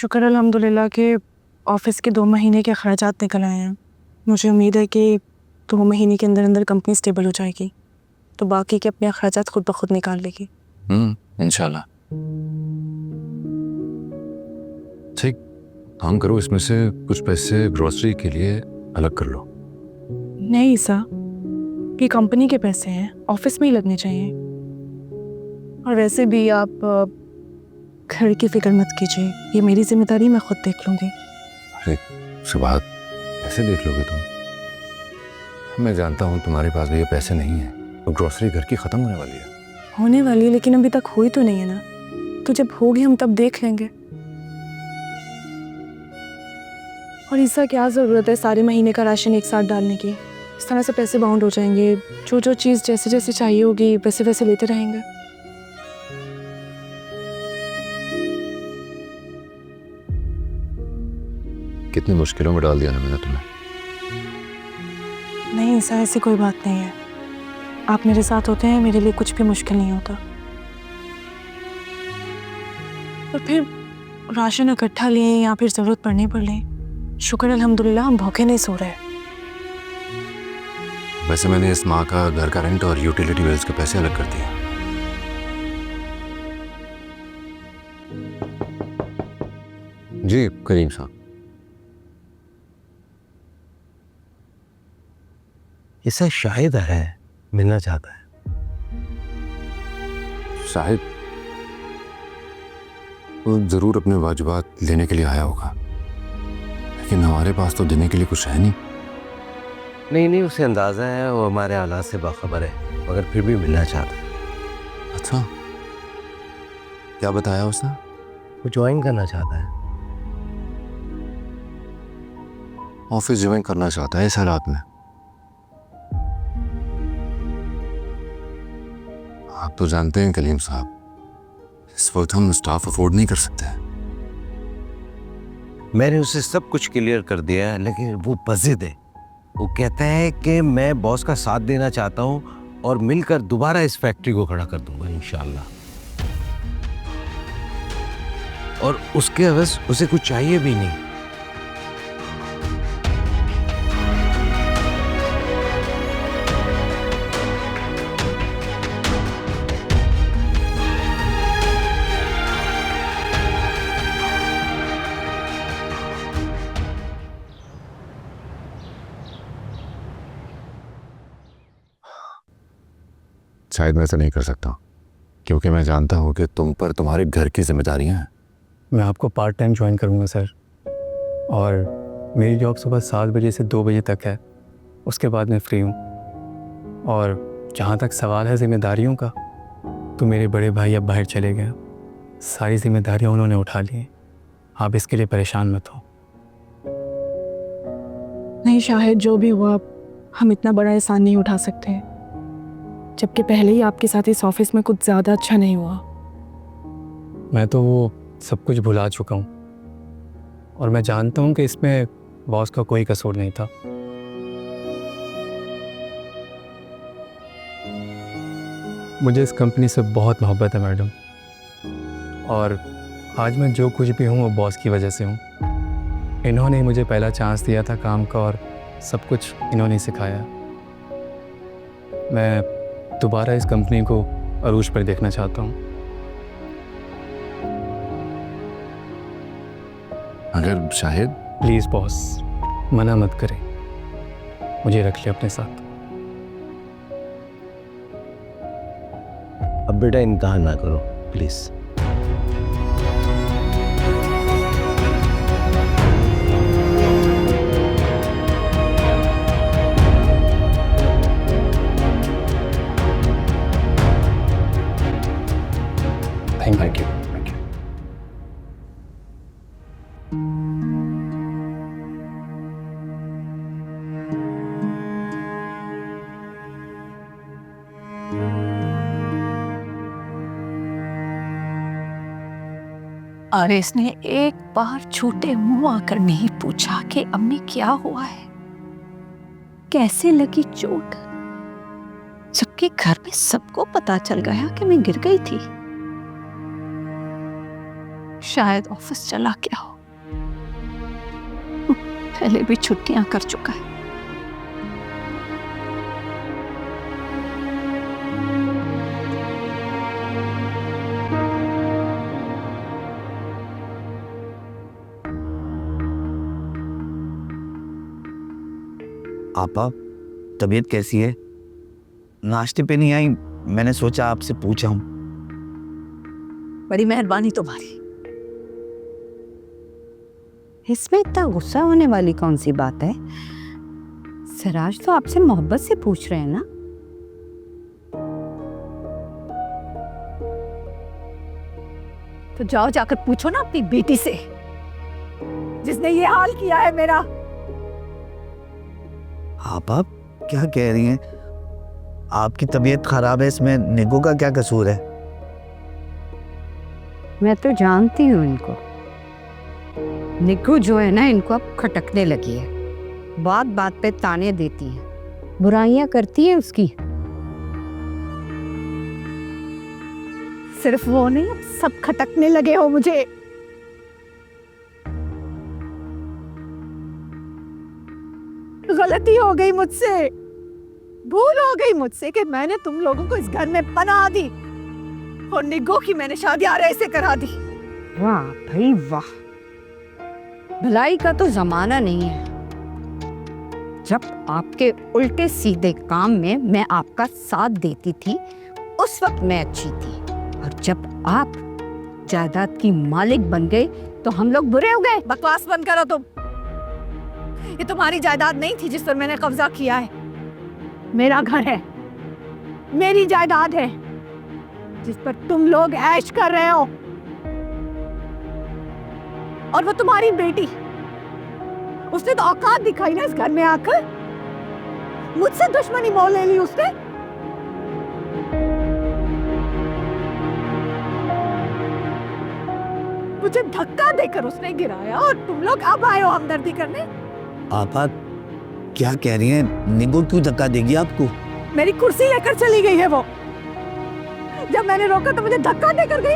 शुक्र अल्हम्दुलिल्लाह के ऑफिस के 2 महीने के अखराजात निकल आए हैं। मुझे उम्मीद है कि 2 महीने के अंदर अंदर कंपनी स्टेबल हो जाएगी, तो बाकी के अपने अखराजात खुद ब खुद निकाल लेगी। इंशाल्लाह। ठीक, काम करो, इसमें से कुछ पैसे ग्रोसरी के लिए अलग कर लो। नहीं ईसा, ये कंपनी के पैसे हैं, ऑफिस में ही लगने चाहिए। और वैसे भी आप घर की फिक्र मत कीजिए, ये मेरी जिम्मेदारी, मैं खुद देख लूँगी। अरे सुभात, ऐसे देख लोगे तुम? मैं जानता हूँ तुम्हारे पास भी ये पैसे नहीं हैं, तो ग्रोसरी घर की ख़त्म होने वाली है। होने वाली है, लेकिन अभी तक हुई तो नहीं है ना, तो जब होगी हम तब देख लेंगे। और इसका क्या ज़रूरत है सारे महीने का राशन एक साथ डालने की? इस तरह से पैसे बाउंड हो जाएंगे, जो जो चीज़ जैसे जैसे चाहिए होगी वैसे वैसे लेते रहेंगे। कितनी मुश्किलों में डाल दिया ना मैंने तुम्हें। नहीं ऐसा, ऐसी कोई बात नहीं है। आप मेरे साथ होते हैं, मेरे लिए कुछ भी मुश्किल नहीं होता। और फिर राशन इकट्ठा लें या फिर ज़रूरत पड़ने पर लें, शुक्र अल्हम्दुलिल्लाह हम भूखे नहीं सो रहे। वैसे मैंने इस माह का घर का रेंट और यूटिलिटी बिल्स के पैसे अलग कर दिए। जी करीम साहब। इसे शाहिद है, मिलना चाहता है। शाहिद वो जरूर अपने वाजिबात लेने के लिए आया होगा, लेकिन हमारे पास तो देने के लिए कुछ है नहीं। नहीं, उसे अंदाजा है, वो हमारे हालात से बाखबर है, मगर फिर भी मिलना चाहता है। अच्छा, क्या बताया उसने? वो ज्वाइन करना चाहता है। ऑफिस ज्वाइन करना चाहता है इस हालात में? आप तो जानते हैं कलीम साहब, इस वक्त हम स्टाफ अफोर्ड नहीं कर सकते। मैंने उसे सब कुछ क्लियर कर दिया है, लेकिन वो बज़िद है। वो कहता है कि मैं बॉस का साथ देना चाहता हूँ और मिलकर दोबारा इस फैक्ट्री को खड़ा कर दूंगा इंशाल्लाह। और उसके अवज़ उसे कुछ चाहिए भी नहीं। शायद मैं ऐसा नहीं कर सकता, क्योंकि मैं जानता हूँ कि तुम पर तुम्हारे घर की जिम्मेदारियां हैं। मैं आपको पार्ट टाइम ज्वाइन करूँगा सर, और मेरी जॉब सुबह 7 बजे से 2 बजे तक है, उसके बाद मैं फ्री हूँ। और जहाँ तक सवाल है जिम्मेदारियों का, तो मेरे बड़े भाई अब बाहर चले गए, सारी जिम्मेदारियाँ उन्होंने उठा ली हैं। आप इसके लिए परेशान मत हो। नहीं शाहिद, जो भी हुआ हम इतना बड़ा एहसान नहीं उठा सकते, जबकि पहले ही आपके साथ इस ऑफिस में कुछ ज़्यादा अच्छा नहीं हुआ। मैं तो वो सब कुछ भुला चुका हूँ, और मैं जानता हूँ कि इसमें बॉस का कोई कसूर नहीं था। मुझे इस कंपनी से बहुत मोहब्बत है मैडम, और आज मैं जो कुछ भी हूँ वो बॉस की वजह से हूँ। इन्होंने ही मुझे पहला चांस दिया था काम का, और सब कुछ इन्होंने सिखाया। मैं दोबारा इस कंपनी को अरूज पर देखना चाहता हूँ। अगर शाहिद प्लीज़ बॉस, मना मत करें, मुझे रख ले अपने साथ। अब बेटा इनकार ना करो प्लीज़। Thank you. और इसने एक बार झूठे मुंह आकर नहीं पूछा कि अम्मी क्या हुआ है, कैसे लगी चोट। सबके घर में सबको पता चल गया कि मैं गिर गई थी। शायद ऑफिस चला गया हो। पहले भी छुट्टियां कर चुका है। आपा तबीयत कैसी है? नाश्ते पे नहीं आई, मैंने सोचा आपसे पूछा हूँ। बड़ी मेहरबानी तुम्हारी। इसमें इतना गुस्सा होने वाली कौन सी बात है? सिराज तो आपसे मोहब्बत से पूछ रहे हैं ना। तो जाओ जाकर पूछो ना अपनी बेटी से, जिसने ये हाल किया है मेरा। आपा क्या कह रही हैं? आपकी तबीयत खराब है, इसमें निगो का क्या कसूर है? मैं तो जानती हूँ इनको। निक्कू जो है ना, इनको अब खटकने लगी है। बात बात पे ताने देती है, बुराइयां करती है उसकी। सिर्फ वो नहीं, अब सब खटकने लगे हो मुझे। गलती हो गई मुझसे, भूल हो गई मुझसे कि मैंने तुम लोगों को इस घर में पनाह दी और निग्गो की मैंने शादी आरे से करा दी। वाह भाई वाह, भलाई का तो जमाना नहीं है। जब आपके उल्टे सीधे काम में मैं आपका साथ देती थी, उस वक्त मैं अच्छी थी, और जब आप जायदाद की मालिक बन गए तो हम लोग बुरे हो गए। बकवास बंद करो तुम। ये तुम्हारी जायदाद नहीं थी जिस पर मैंने कब्जा किया है। मेरा घर है, मेरी जायदाद है, जिस पर तुम लोग ऐश कर रहे हो। और वो तुम्हारी बेटी, उसने तो औकात दिखाई ना इस घर में आकर। मुझसे दुश्मनी मोल ले ली उसने। मुझे धक्का देकर उसने गिराया और तुम लोग अब आए हो हमदर्दी करने। आपा क्या कह रही हैं? निगो क्यों धक्का देगी आपको? मेरी कुर्सी लेकर चली गई है वो। जब मैंने रोका तो मुझे धक्का देकर गई।